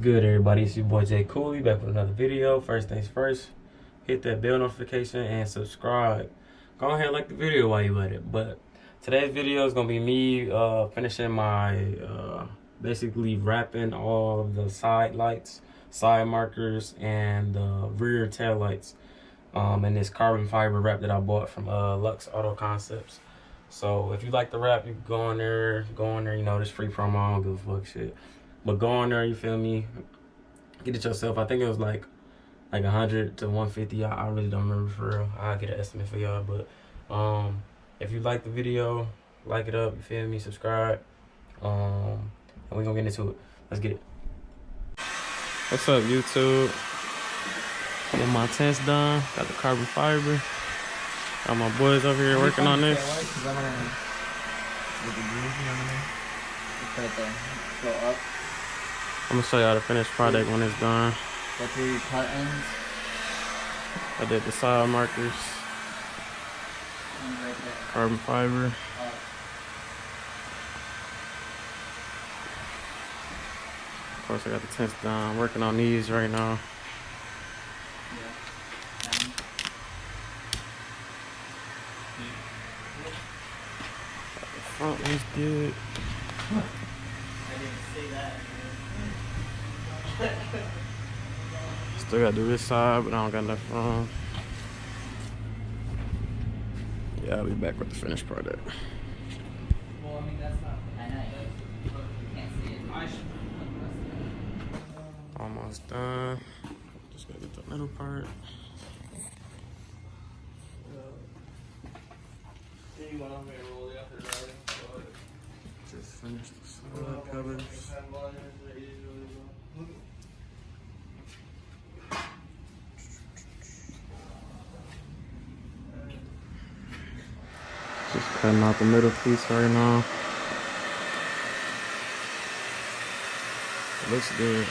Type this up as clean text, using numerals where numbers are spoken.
good, everybody? It's your boy j.koolii back with another video. First things first, hit that bell notification and subscribe. Go ahead and like the video while you at it. But today's video is gonna be me finishing my basically wrapping all of the side lights, side markers, and the rear tail lights in this carbon fiber wrap that I bought from Lux Auto Concepts. So if you like the wrap, you can go on there, you know, this free promo, I don't give a fuck shit. But go on there, you feel me? Get it yourself. I think it was like 100 to 150. I really don't remember for real. I'll get an estimate for y'all. But if you like the video, like it up, you feel me? Subscribe. And we're gonna get into it. Let's get it. What's up, YouTube? Get my tints done. Got the carbon fiber. Got my boys over here working on this. I'm gonna show y'all the finished product when it's done. Go through your cut ends. I did the side markers, carbon fiber. Of course, I got the tints done. I'm working on these right now. Got the front ones did. I didn't see that. Still gotta do this side, but I don't got enough room. Yeah, I'll be back with the finished product. Well, I mean, that's not. I know. You can't see it. Almost done. Just gotta get the middle part. Just finished the side covers. Just cutting out the middle piece right now. It looks good.